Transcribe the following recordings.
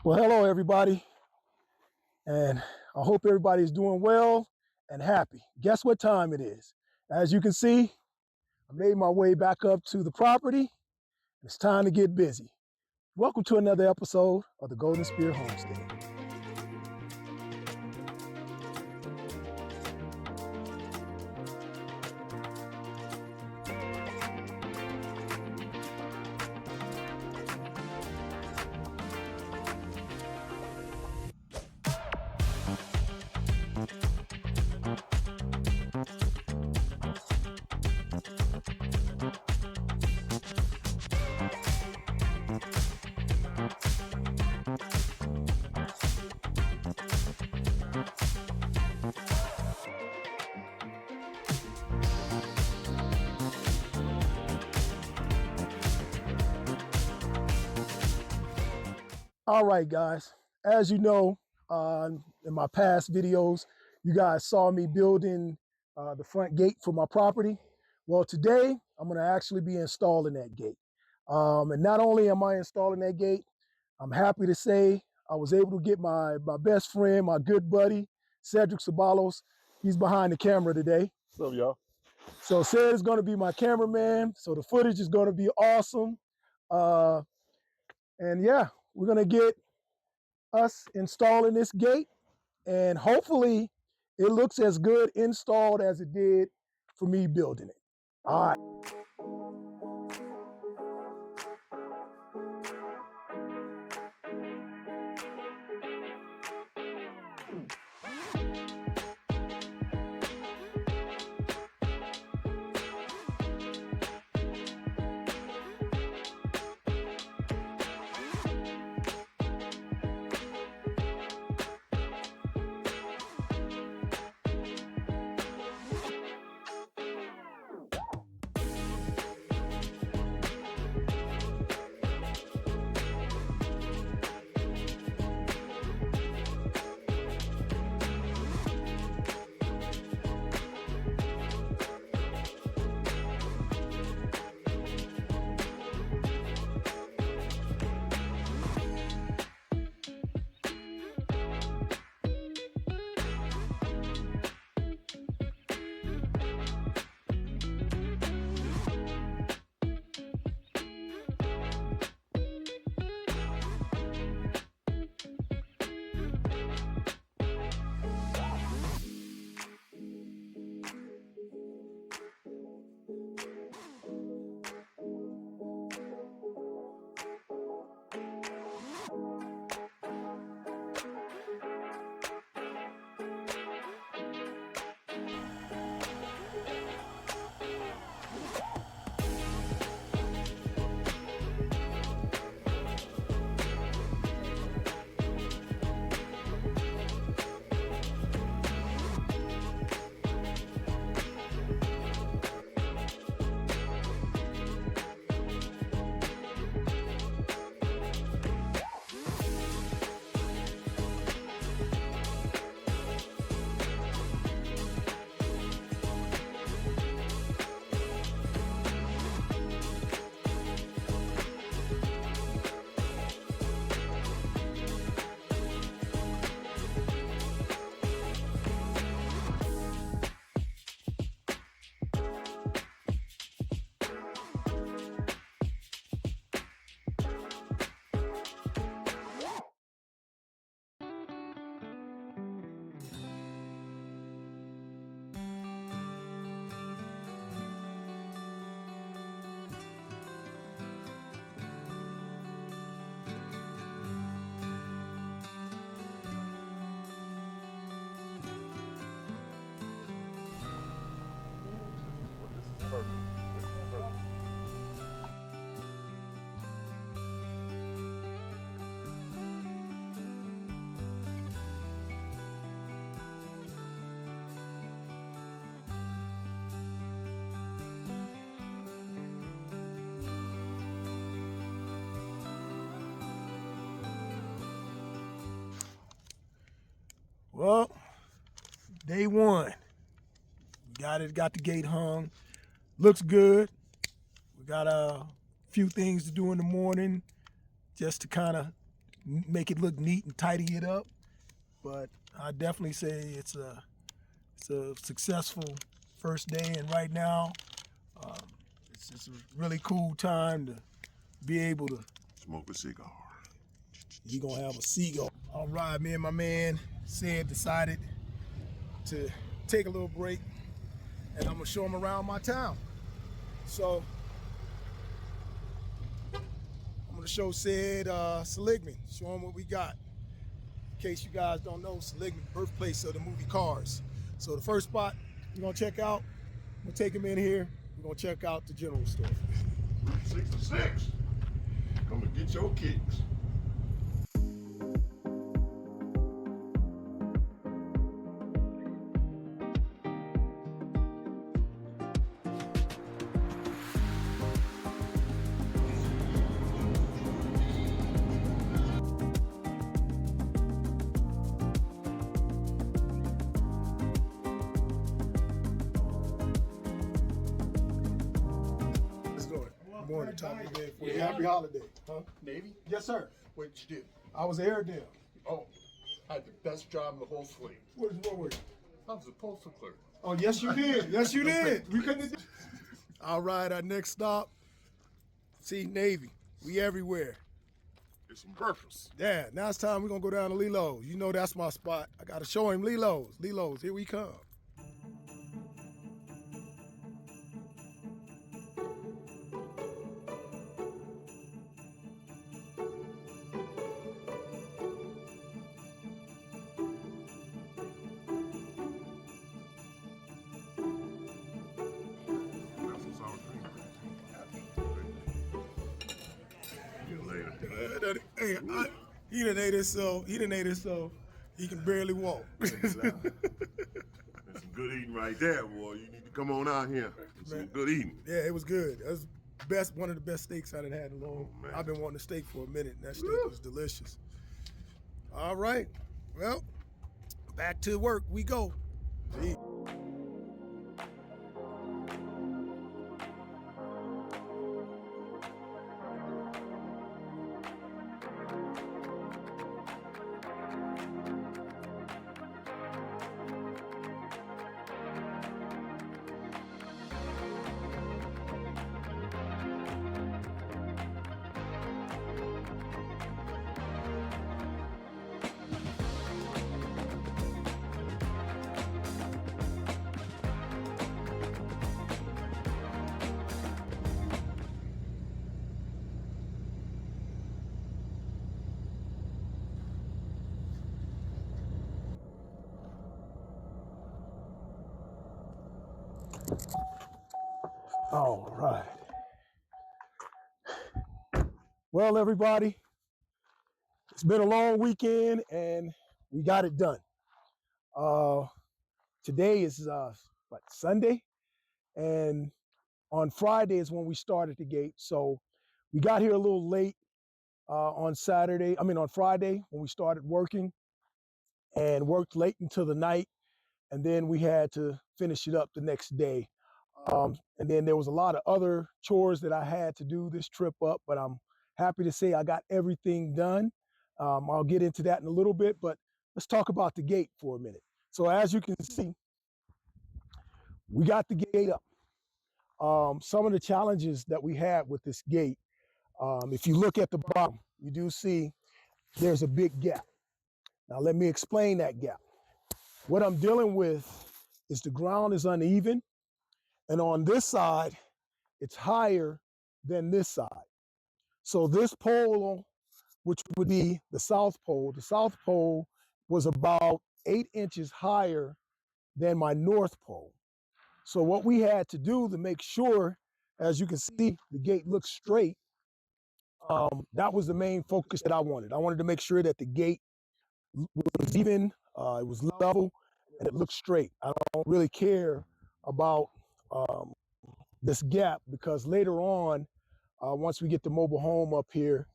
Well, hello everybody, and I hope everybody is doing well and happy. Guess what time it is? As you can see, I made my way back up to the property. It's time to get busy. Welcome to another episode of the Golden Spear Homestead. All right, guys, as you know, in my past videos, you guys saw me building the front gate for my property. Well, today I'm gonna actually be installing that gate. And not only am I installing that gate, I'm happy to say I was able to get my best friend, my good buddy, Cedric Ceballos. He's behind the camera today. What's up, y'all? So Ced is gonna be my cameraman. So the footage is gonna be awesome. And yeah, we're gonna get us installing this gate, and hopefully it looks as good installed as it did for me building it. All right. Well, day one, got the gate hung. Looks good. We got a few things to do in the morning just to kind of make it look neat and tidy it up. But I definitely say it's a successful first day, and right now it's a really cool time to be able to smoke a cigar. You're gonna have a cigar. All right, me and my man decided to take a little break, and I'm gonna show him around my town. So I'm gonna show Seligman, show him what we got. In case you guys don't know, Seligman, birthplace of the movie Cars. So the first spot we're gonna check out, we'll take him in here. We're gonna check out the general store. 66. Come and get your kicks. Morning, Tommy. Happy holiday. Huh? Navy? Yes, sir. What did you do? I was Airedale. Oh, I had the best job in the whole fleet. What were you? I was a postal clerk. Oh, yes, you did. Yes, you did. We couldn't have. All right, our next stop. See, Navy. We everywhere. It's some purpose. Yeah, now it's time we're going to go down to Lilo's. You know that's my spot. I got to show him Lilo's. Lilo's, here we come. Hey, he done ate it so he can barely walk. That's some good eating right there, boy. You need to come on out here. Some good eating. Yeah, it was good. It was one of the best steaks I done had in a long. I've been wanting a steak for a minute, and that steak was delicious. All right, well, back to work we go. Gee. All right. Well, everybody, it's been a long weekend and we got it done. Today is Sunday, and on Friday is when we started the gate. So we got here a little late on Friday when we started working, and worked late into the night, and then we had to finish it up the next day. And then there was a lot of other chores that I had to do this trip up, but I'm happy to say I got everything done. I'll get into that in a little bit, but let's talk about the gate for a minute. So as you can see, we got the gate up. Some of the challenges that we had with this gate, if you look at the bottom, you do see there's a big gap. Now let me explain that gap. What I'm dealing with is the ground is uneven, and on this side, it's higher than this side. So this pole, which would be the south pole was about 8 inches higher than my north pole. So what we had to do to make sure, as you can see, the gate looks straight, that was the main focus that I wanted. I wanted to make sure that the gate was even, it was level, and it looked straight. I don't really care about this gap, because later on, once we get the mobile home up here,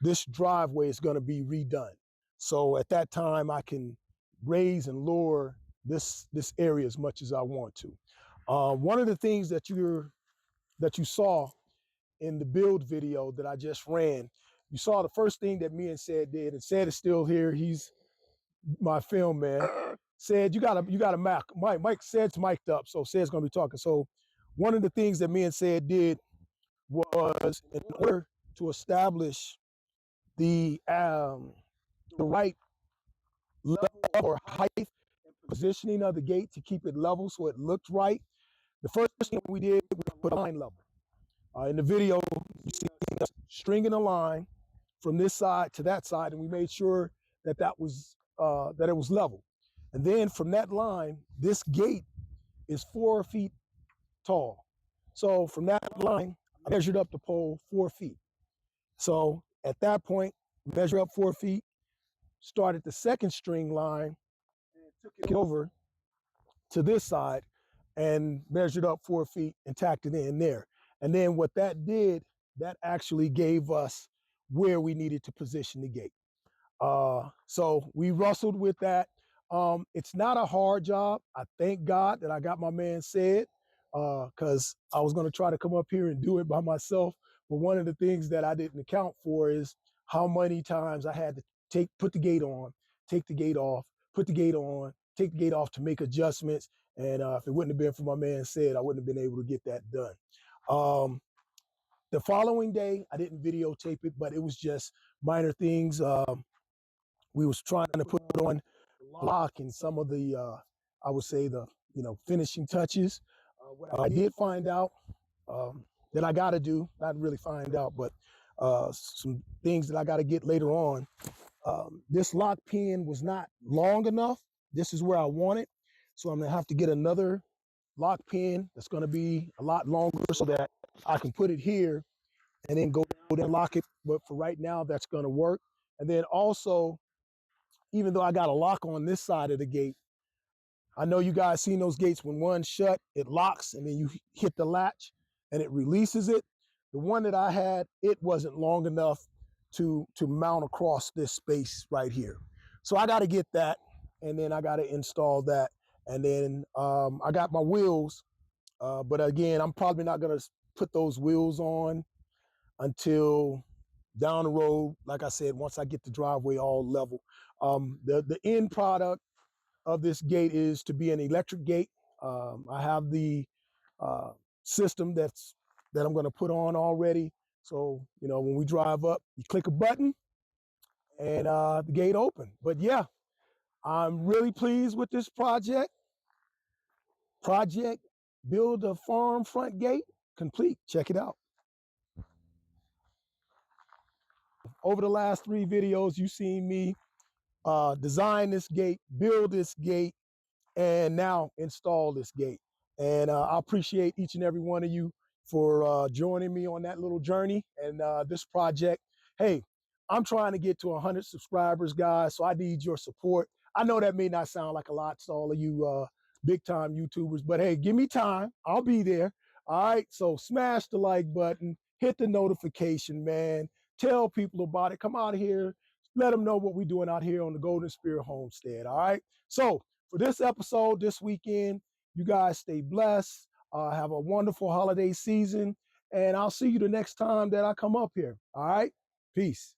this driveway is going to be redone. So at that time, I can raise and lower this area as much as I want to. One of the things that you saw in the build video that I just ran, you saw the first thing that me and Said did, and Said is still here. He's my film man. Said, you got a Mike Said's mic'd up, so Said's gonna be talking. So one of the things that me and Said did was, in order to establish the right level or height and positioning of the gate to keep it level so it looked right, the first thing we did, we put a line level. In the video, you see us stringing a line from this side to that side, and we made sure that it was level. And then from that line, this gate is 4 feet tall. So from that line, I measured up the pole 4 feet. So at that point, measure up 4 feet, started the second string line, and took it over to this side and measured up 4 feet and tacked it in there. And then what that did, that actually gave us where we needed to position the gate. So we wrestled with that. It's not a hard job. I thank God that I got my man Said, because I was going to try to come up here and do it by myself. But one of the things that I didn't account for is how many times I had to put the gate on, take the gate off, put the gate on, take the gate off to make adjustments. And if it wouldn't have been for my man Said, I wouldn't have been able to get that done. The following day, I didn't videotape it, but it was just minor things. We was trying to put on lock and some of the, I would say the, finishing touches. What I did find out that I got to do, not really find out, but some things that I got to get later on. This lock pin was not long enough. This is where I want it. So I'm gonna have to get another lock pin that's gonna be a lot longer so that I can put it here and then go and lock it. But for right now, that's gonna work. And then also, even though I got a lock on this side of the gate, I know you guys seen those gates when one's shut, it locks and then you hit the latch and it releases it. The one that I had, it wasn't long enough to mount across this space right here. So I got to get that, and then I got to install that. And then I got my wheels, but again, I'm probably not going to put those wheels on until down the road. Like I said, once I get the driveway all level. The end product of this gate is to be an electric gate. I have the system that I'm going to put on already. So, when we drive up, you click a button and the gate open. But yeah, I'm really pleased with this project. Build a farm front gate complete. Check it out. Over the last 3 videos, you've seen me design this gate, build this gate, and now install this gate. And I appreciate each and every one of you for joining me on that little journey and this project. Hey, I'm trying to get to 100 subscribers, guys, so I need your support. I know that may not sound like a lot to all of you big time YouTubers, but hey, give me time. I'll be there. All right, so smash the like button, hit the notification, man. Tell people about it. Come out here. Let them know what we're doing out here on the Golden Spear Homestead, all right? So for this episode, this weekend, you guys stay blessed. Have a wonderful holiday season. And I'll see you the next time that I come up here. All right? Peace.